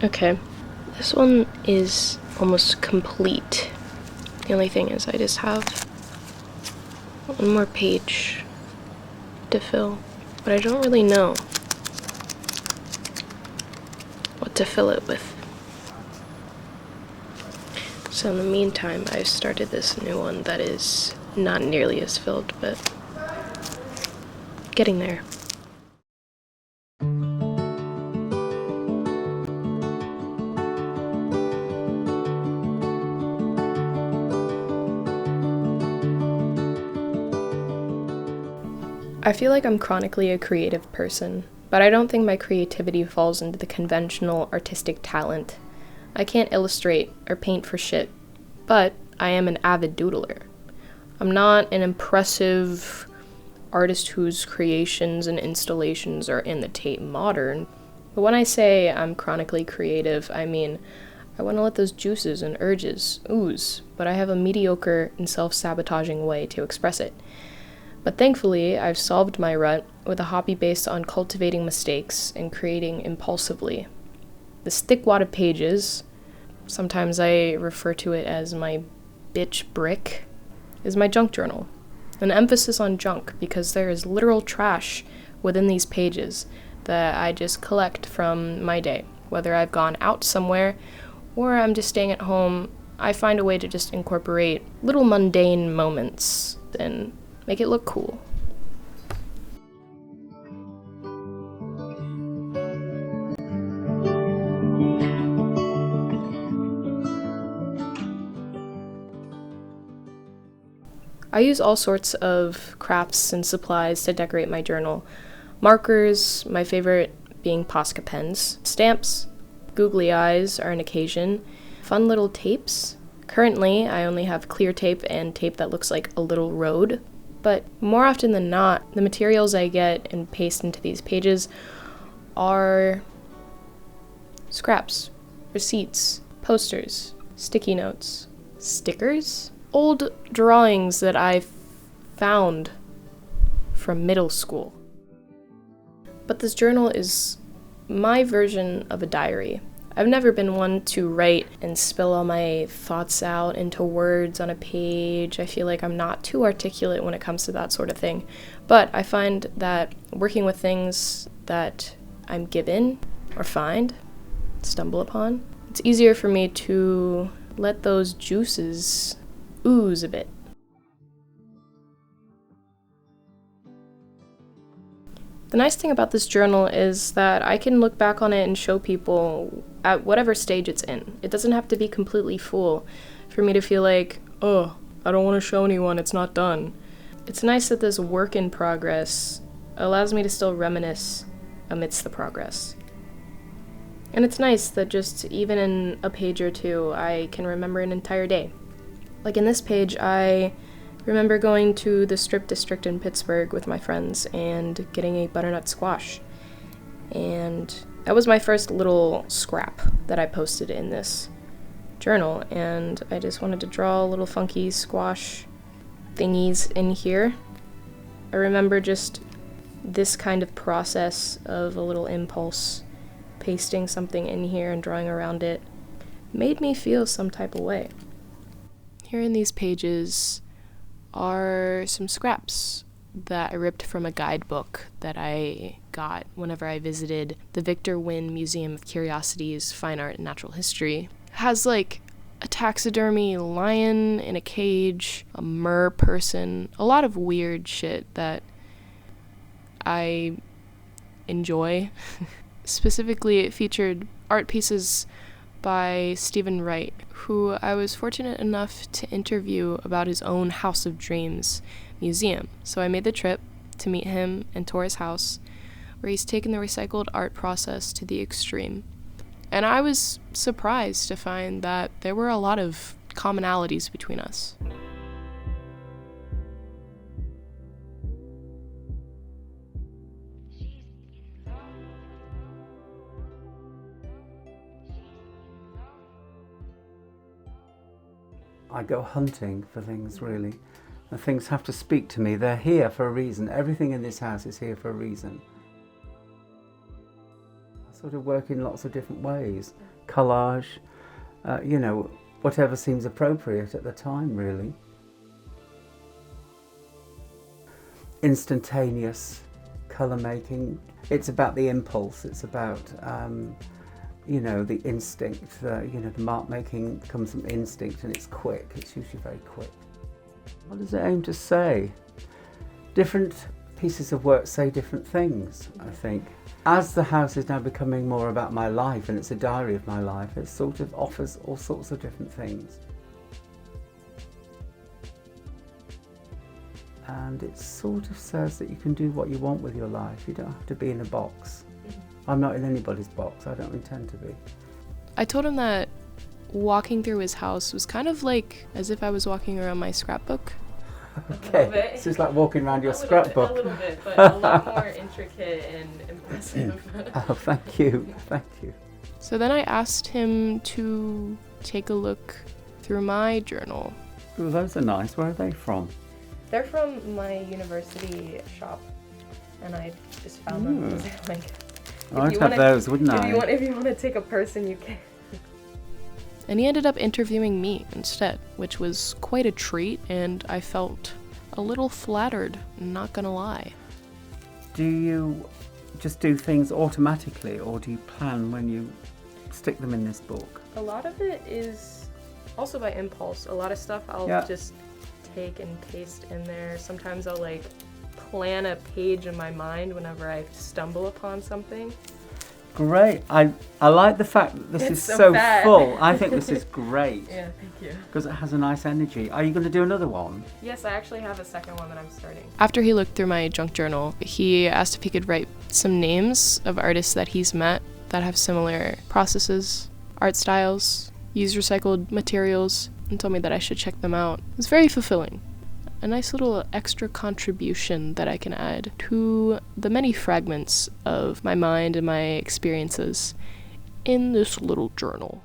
Okay, this one is almost complete. The only thing is I just have one more page to fill, but I don't really know what to fill it with. So in the meantime, I've started this new one that is not nearly as filled, but getting there. I feel like I'm chronically a creative person, but I don't think my creativity falls into the conventional artistic talent. I can't illustrate or paint for shit, but I am an avid doodler. I'm not an impressive artist whose creations and installations are in the Tate Modern, but when I say I'm chronically creative, I mean I want to let those juices and urges ooze, but I have a mediocre and self-sabotaging way to express it. But thankfully, I've solved my rut with a hobby based on cultivating mistakes and creating impulsively. This thick wad of pages, sometimes I refer to it as my bitch brick, is my junk journal. An emphasis on junk because there is literal trash within these pages that I just collect from my day. Whether I've gone out somewhere or I'm just staying at home, I find a way to just incorporate little mundane moments and make it look cool. I use all sorts of crafts and supplies to decorate my journal. Markers, my favorite being Posca pens, stamps, googly eyes are an occasion, fun little tapes. Currently, I only have clear tape and tape that looks like a little road, but more often than not, the materials I get and paste into these pages are scraps, receipts, posters, sticky notes, stickers, old drawings that I found from middle school. But this journal is my version of a diary. I've never been one to write and spill all my thoughts out into words on a page. I feel like I'm not too articulate when it comes to that sort of thing. But I find that working with things that I'm given or find, stumble upon, it's easier for me to let those juices ooze a bit. The nice thing about this journal is that I can look back on it and show people at whatever stage it's in. It doesn't have to be completely full for me to feel like, oh, I don't want to show anyone, it's not done. It's nice that this work in progress allows me to still reminisce amidst the progress. And it's nice that just even in a page or two, I can remember an entire day. Like in this page, I remember going to the strip district in Pittsburgh with my friends and getting a butternut squash. And that was my first little scrap that I posted in this journal, and I just wanted to draw little funky squash thingies in here. I remember just this kind of process of a little impulse, pasting something in here and drawing around it, made me feel some type of way. Here in these pages are some scraps that I ripped from a guidebook that I got whenever I visited the Victor Wynne Museum of Curiosities, Fine Art, and Natural History. It has like a taxidermy lion in a cage, a mer person, a lot of weird shit that I enjoy. Specifically, it featured art pieces by Stephen Wright, who I was fortunate enough to interview about his own House of Dreams museum. So I made the trip to meet him and tour his house, where he's taken the recycled art process to the extreme. And I was surprised to find that there were a lot of commonalities between us. I go hunting for things, really. The things have to speak to me. They're here for a reason. Everything in this house is here for a reason. sort of work in lots of different ways. Collage, you know, whatever seems appropriate at the time, really. Instantaneous colour making. It's about the impulse, it's about, you know, the instinct. You know, the mark making comes from instinct and it's quick, it's usually very quick. What does it aim to say? Different pieces of work say different things, I think. As the house is now becoming more about my life and it's a diary of my life, it sort of offers all sorts of different things. And it sort of says that you can do what you want with your life. You don't have to be in a box. I'm not in anybody's box. I don't intend to be. I told him that walking through his house was kind of like as if I was walking around my scrapbook. Okay, it's just like walking around your scrapbook. A little bit, but a lot more intricate and impressive. Oh, thank you, thank you. So then I asked him to take a look through my journal. Ooh, those are nice. Where are they from? They're from my university shop, and I just found them. Like, I'd have those, wouldn't I? If you want to take a person, you can. And he ended up interviewing me instead, which was quite a treat, and I felt a little flattered, not gonna lie. Do you just do things automatically, or do you plan when you stick them in this book? A lot of it is also by impulse. A lot of stuff I'll just take and paste in there. Sometimes I'll like plan a page in my mind whenever I stumble upon something. Great. I like the fact that this is so full. I think this is great. Yeah, thank you. Because it has a nice energy. Are you going to do another one? Yes, I actually have a second one that I'm starting. After he looked through my junk journal, he asked if he could write some names of artists that he's met that have similar processes, art styles, use recycled materials, and told me that I should check them out. It was very fulfilling. A nice little extra contribution that I can add to the many fragments of my mind and my experiences in this little journal.